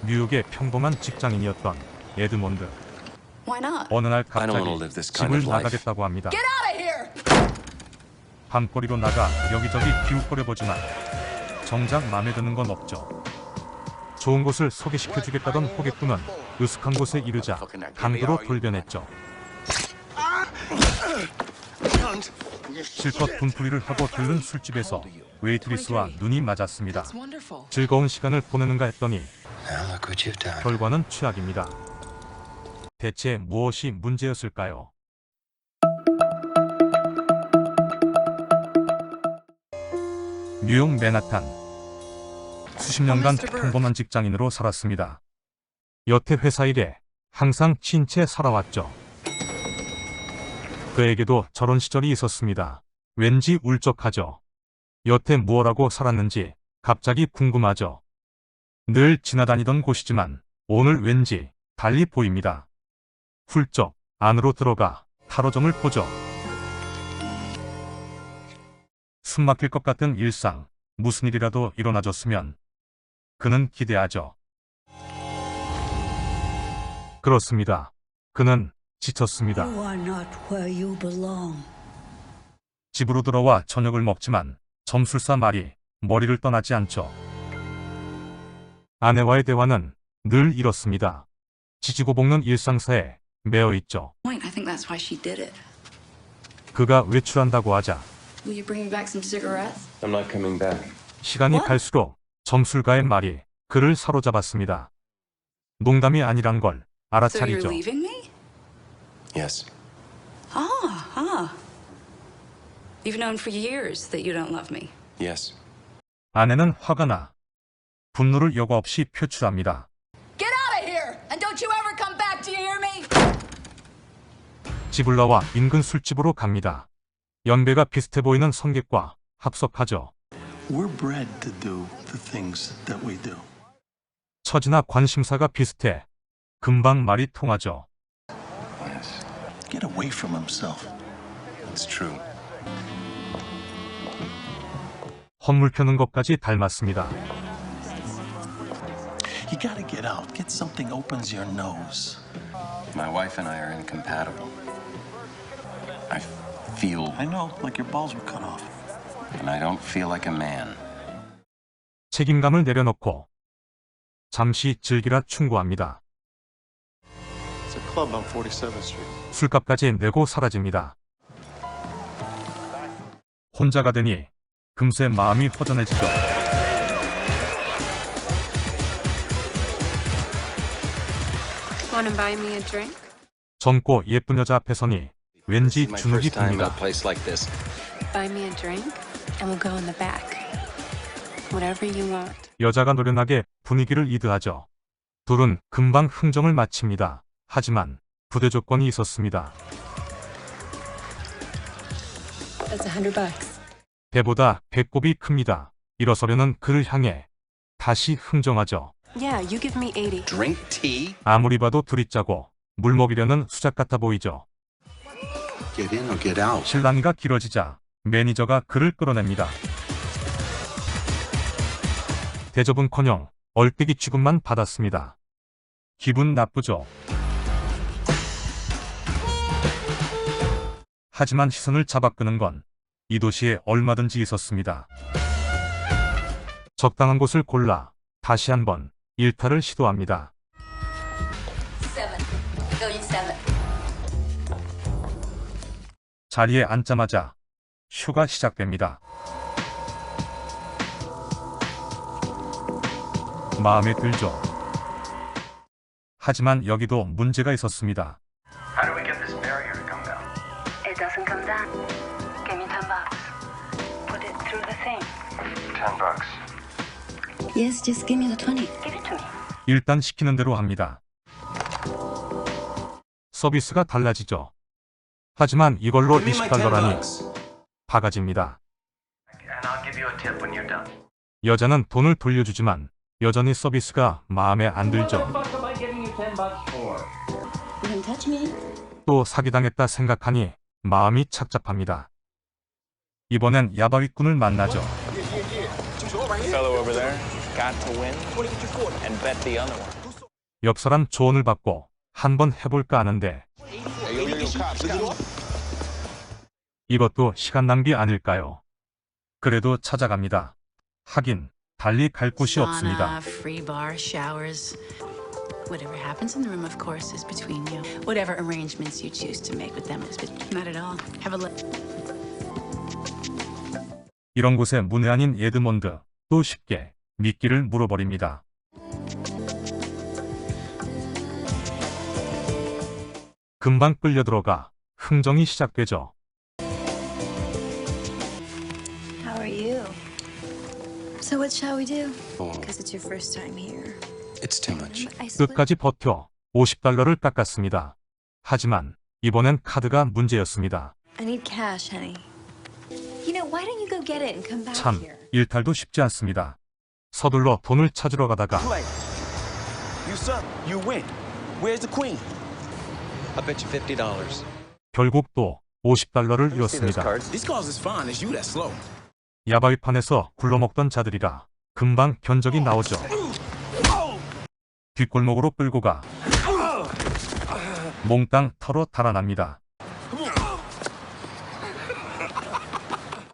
뉴욕의 평범한 직장인이었던 에드몬드. Why not? 어느 날 I don't wanna 갑자기 live this kind 집을 of life. 나가겠다고 합니다. Get out of here! 밤거리로 나가 여기저기 기웃거려보지만 정작 마음에 드는 건 없죠. 좋은 곳을 소개시켜주겠다던 호객꾼은 으슥한 곳에 이르자 강도로 돌변했죠. 실컷 분풀이를 하고 들른 술집에서 웨이트리스와 눈이 맞았습니다. 즐거운 시간을 보내는가 했더니 결과는 최악입니다. 대체 무엇이 문제였을까요? 뉴욕 맨하탄. 수십 년간 평범한 직장인으로 살았습니다. 여태 회사 일에 항상 친채 살아왔죠. 그에게도 저런 시절이 있었습니다. 왠지 울적하죠. 여태 무엇하고 살았는지 갑자기 궁금하죠. 늘 지나다니던 곳이지만 오늘 왠지 달리 보입니다. 훌쩍 안으로 들어가 타로점을 보죠. 숨막힐 것 같은 일상, 무슨 일이라도 일어나줬으면 그는 기대하죠. 그렇습니다. 그는 지쳤습니다. You are not where you belong. 집으로 들어와 저녁을 먹지만 점술사 말이 머리를 떠나지 않죠. 아내와의 대화는 늘 이렇습니다. 지지고 볶는 일상사에 매여 있죠. I think that's why she did it. 그가 외출한다고 하자 Will you bring me back some cigarettes? I'm not coming back. 시간이 갈수록 점술가의 말이 그를 사로잡았습니다. 농담이 아니란 걸 So you're 알아차리죠. leaving me? Yes. You've known for years that you don't love me. Yes. 아내는 화가 나 분노를 여과 없이 표출합니다. Get out of here! And don't you ever come back, do you hear me? 집을 나와 인근 술집으로 갑니다. 연배가 비슷해 보이는 성객과 합석하죠. We're bred to do the things that we do. 처지나 관심사가 비슷해 금방 말이 통하죠. Yes. Get away from himself. It's true. 헛물 펴는 것까지 닮았습니다. You gotta get out. Get something opens your nose. My wife and I are incompatible. I feel, I know, like your balls were cut off. and I don't feel like a man. 책임감을 내려놓고 잠시 즐기라 충고합니다. It's a club on 47th Street. 술값까지 내고 사라집니다. 혼자가 되니 금세 마음이 허전해지죠. Wanna buy me a drink? 젊고 예쁜 여자 앞에 서니 왠지 My 주눅이 first time at 듭니다. a place like this. Buy me a drink, and we'll go in the back. Whatever you want. 여자가 노련하게 분위기를 이드하죠. 둘은 금방 흥정을 마칩니다. 하지만 부대 조건이 있었습니다. That's $100. 배보다 배꼽이 큽니다. 일어서려는 그를 향해 다시 흥정하죠. Yeah, you give me 80. Drink tea? 아무리 봐도 둘이 짜고 물 먹이려는 수작 같아 보이죠. Get in or get out. 실랑이가 길어지자 매니저가 그를 끌어냅니다. 대접은커녕 얼빼기 취급만 받았습니다. 기분 나쁘죠. 하지만 시선을 잡아끄는 건 이 도시에 얼마든지 있었습니다. 적당한 곳을 골라 다시 한번 일탈을 시도합니다. 37. 자리에 앉자마자 쇼가 시작됩니다. 마음에 들죠. 하지만 여기도 문제가 있었습니다. How do we get this barrier to come down? It doesn't come down. Give me $10. Put it through the thing. $10. Yes, just give me the 20. Give it to me. 일단 시키는 대로 합니다. 서비스가 달라지죠. 하지만 이걸로 Give me my $10. $20라니 바가지입니다. And I'll give you a tip when you're done. 여자는 돈을 돌려주지만 여전히 서비스가 마음에 안 들죠. Don't touch me. 또 사기당했다 생각하니 마음이 착잡합니다. 이번엔 야바위꾼을 만나죠. Fellow over there. got to win and bet the other one. 옆 사람 조언을 받고 한번 해볼까 하는데 이것도 시간 낭비 아닐까요? 그래도 찾아갑니다. 하긴 달리 갈 곳이 없습니다. Free bar, showers. Whatever happens in the room, of course, is between you. Whatever arrangements you choose to make with them is not at all. Have a 이런 곳에 문외한인 에드먼드 또 쉽게 미끼를 물어버립니다. 금방 끌려 들어가 흥정이 시작되죠. How are you? So what shall we do? Because it's your first time here. It's too much. I split. 끝까지 버텨 $50를 깎았습니다. 하지만 이번엔 카드가 문제였습니다. I need cash, honey. You know, why don't you go get it and come back 참 here? 일탈도 쉽지 않습니다. 서둘러 돈을 찾으러 가다가 You suck. You win. Where's the queen? I bet you $50. 결국 또 $50를 잃었습니다. These cards is fine. It's you that's slow. 야바위판에서 굴러먹던 자들이라 금방 견적이 나오죠. 뒷골목으로 끌고 가 몽땅 털어 달아납니다.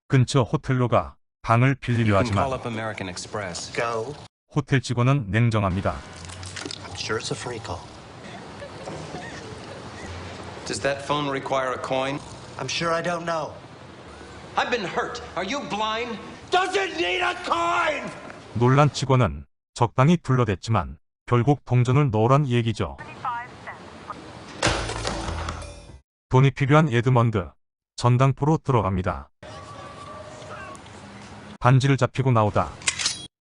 근처 호텔로 가 방을 빌리려 You can call 하지만 up American Express. Go. 호텔 직원은 냉정합니다. I'm sure it's a free call. Does that phone require a coin? I'm sure I don't know. I've been hurt. Are you blind? Does it need a coin? 놀란 직원은 적당히 둘러댔지만 결국 동전을 넣으란 얘기죠. 돈이 필요한 에드먼드 전당포로 들어갑니다. 반지를 잡히고 나오다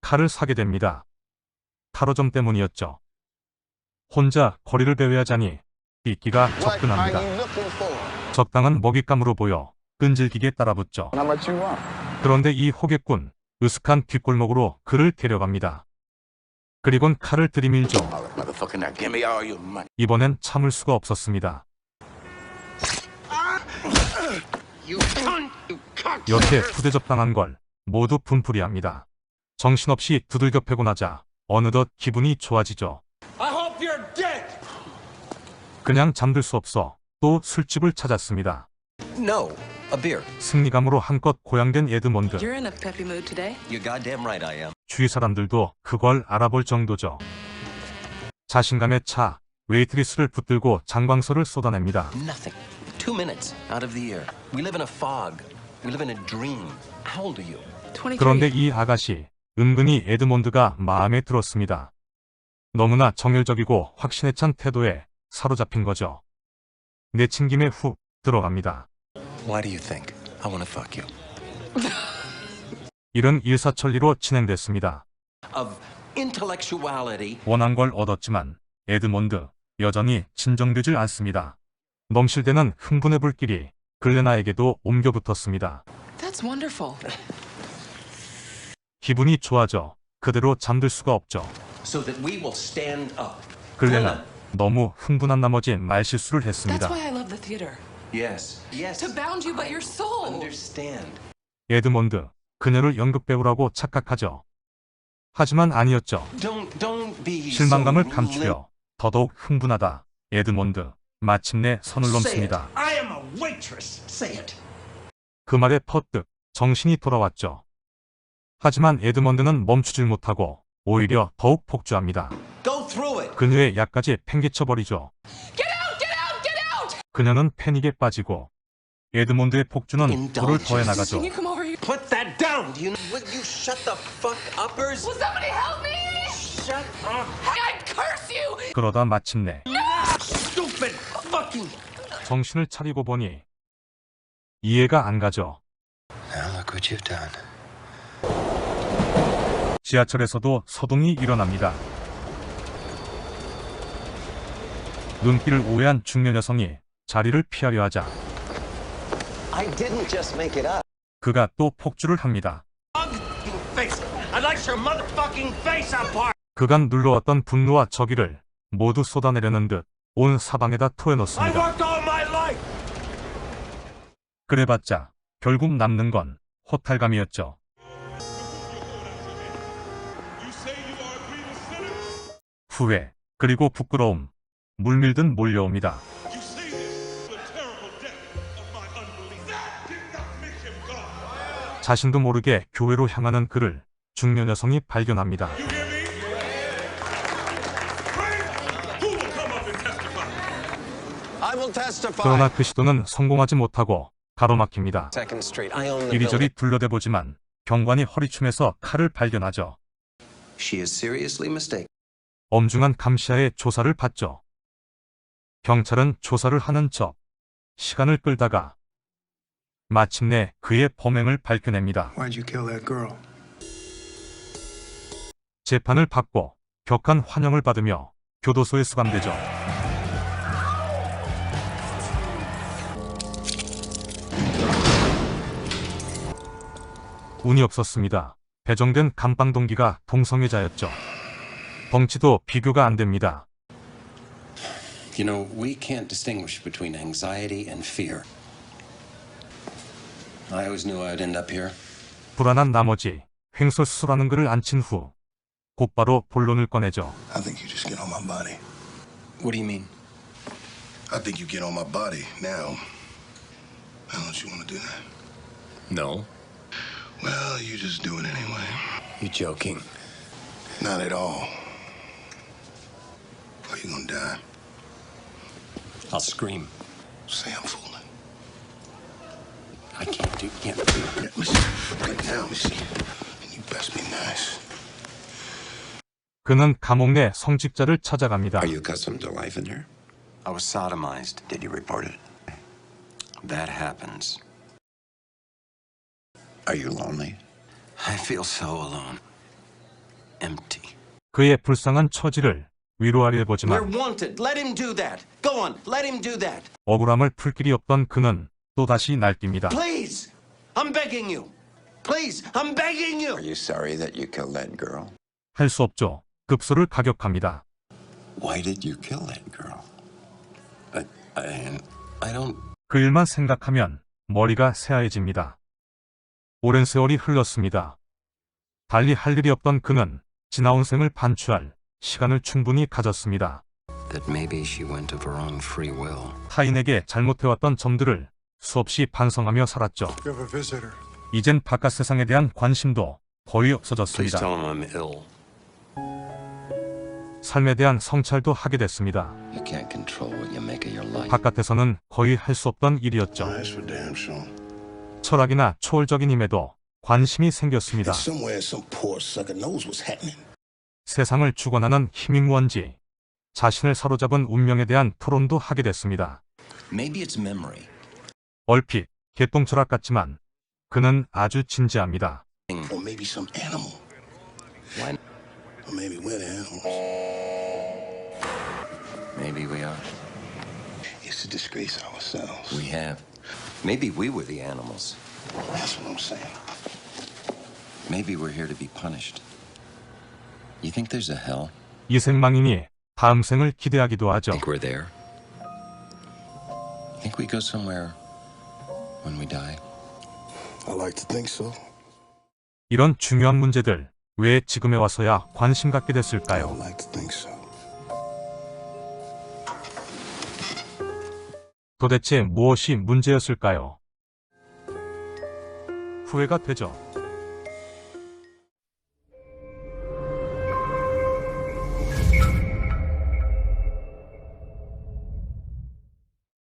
칼을 사게 됩니다. 타로점 때문이었죠. 혼자 거리를 배회하자니 삐끼가 접근합니다. 적당한 먹잇감으로 보여 끈질기게 따라붙죠. 그런데 이 호객꾼 으슥한 뒷골목으로 그를 데려갑니다. 그리곤 칼을 들이밀죠. 이번엔 참을 수가 없었습니다. 여태 후대접당한 걸 모두 분풀이합니다. 정신없이 두들겨 패고 나자 어느덧 기분이 좋아지죠. 그냥 잠들 수 없어 또 술집을 찾았습니다. No. A beer. 승리감으로 한껏 고양된 에드먼드. You're in a peppy mood today. You're goddamn right I am. 주위 사람들도 그걸 알아볼 정도죠. 자신감에 차 웨이트리스를 붙들고 장광설을 쏟아냅니다. Nothing. 2 minutes out of the year. We live in a fog. We live in a dream. How old are you? 23. 그런데 이 아가씨 은근히 에드먼드가 마음에 들었습니다. 너무나 정열적이고 확신에 찬 태도에 사로잡힌 거죠. 내친 김에 훅 들어갑니다. Why do you think I want to fuck you? 일은 일사천리로 진행됐습니다. Of intellectuality. 원한 걸 얻었지만 에드먼드 여전히 진정되질 않습니다. 넘실대는 흥분의 불길이 글레나에게도 옮겨붙었습니다. That's wonderful. 기분이 좋아져 그대로 잠들 수가 없죠. So that we will stand up. 글레나 너무 흥분한 나머지 말실수를 했습니다. That's why I love the theater. Yes. Yes. To bound you by your soul. Understand. 에드먼드 그녀를 연극배우라고 착각하죠. 하지만 아니었죠. Don't be 실망감을 so 감추려 더더욱 흥분하다 에드먼드 마침내 선을 넘습니다. I am a waitress. Say it. 그 말에 퍼뜩 정신이 돌아왔죠. 하지만 에드먼드는 멈추질 못하고 오히려 더욱 폭주합니다. Go through it. 그녀의 약까지 팽개쳐버리죠. 그녀는 패닉에 빠지고 에드먼드의 폭주는 불을 더해 나가죠. Can you come over here? Put that down. Do you know? Will you shut the fuck uppers? Will somebody help me? Shut up. I curse you! 그러다 마침내 Stupid fucking. 정신을 차리고 보니 이해가 안 가죠. Now look what you've done. 지하철에서도 소동이 일어납니다. 눈길을 오해한 중년 여성이 자리를 피하려 하자 I didn't just make it up. 그가 또 폭주를 합니다. Face. I'd like your motherfucking face apart. 그간 눌러왔던 분노와 저기를 모두 쏟아내려는 듯 온 사방에다 I 토해놓습니다. worked all my life. 그래봤자 결국 남는 건 허탈감이었죠. 후회, 그리고 부끄러움, 물밀듯 몰려옵니다. 자신도 모르게 교회로 향하는 그를 중년 여성이 발견합니다. 그러나 그 시도는 성공하지 못하고 가로막힙니다. 이리저리 둘러대보지만 경관이 허리춤에서 칼을 발견하죠. 엄중한 감시하에 조사를 받죠. 경찰은 조사를 하는 척 시간을 끌다가 마침내 그의 범행을 밝혀냅니다. 재판을 받고 격한 환영을 받으며 교도소에 수감되죠. 운이 없었습니다. 배정된 감방 동기가 동성애자였죠. 덩치도 비교가 안 됩니다. You know, we can't distinguish between anxiety and fear. I always knew I'd end up here. 불안한 나머지 횡설수설하는 그를 앉힌 후 곧바로 본론을 꺼내죠. I think you just get on my body. What do you mean? I think you get on my body now. Why don't you want to do that? No. Well, you just do it anyway. You joking? Not at all. Or you gonna die. I'll scream. Say I'm fooling. I can't do it. Yeah, listen, right now, Missy. You best be nice. 그는 감옥 내 성직자를 찾아갑니다. Are you accustomed to life in here? I was sodomized. Did you report it? That happens. Are you lonely? I feel so alone. Empty. 그의 불쌍한 처지를 위로하려 We're 해보지만 wanted. Let him do that. Go on. Let him do that. 억울함을 풀 길이 없던 그는 또다시 날뛰입니다. Please. I'm begging you. Please. I'm begging you. Are you sorry that you killed that girl? 할 수 없죠. 급소를 가격합니다. Why did you kill that girl? I don't. 그 일만 생각하면 머리가 새하얘집니다. 오랜 세월이 흘렀습니다. 달리 할 일이 없던 그는 지나온 생을 반추할 시간을 충분히 가졌습니다. That maybe she went of her own free will. 타인에게 잘못해왔던 점들을 수없이 반성하며 살았죠. You have a visitor. 이젠 바깥 세상에 대한 관심도 거의 Please 없어졌습니다. tell him I'm ill. 삶에 대한 성찰도 하게 됐습니다. You can't control what you make of your life. 바깥에서는 거의 할 수 없던 일이었죠. That's for damn sure. 철학이나 초월적인 힘에도 관심이 생겼습니다. Somewhere some poor sucker knows what's happening. 세상을 주관하는 힘이 무언지, 자신을 사로잡은 운명에 대한 토론도 하게 됐습니다. Maybe it's memory. 얼핏 개똥철학 같지만 그는 아주 진지합니다. Or maybe some animal. Why? Or maybe we're the animals. Maybe we are. It's to disgrace ourselves. We have. Maybe we were the animals. That's what I'm saying. Maybe we're here to be punished. You think there's a hell? 이 생망이니 다음 생을 기대하기도 하죠. Think we're there? Think we go somewhere when we die? I like to think so. 이런 중요한 문제들 왜 지금에 와서야 관심 갖게 I 됐을까요? like to think so. 도대체 무엇이 문제였을까요? 후회가 되죠.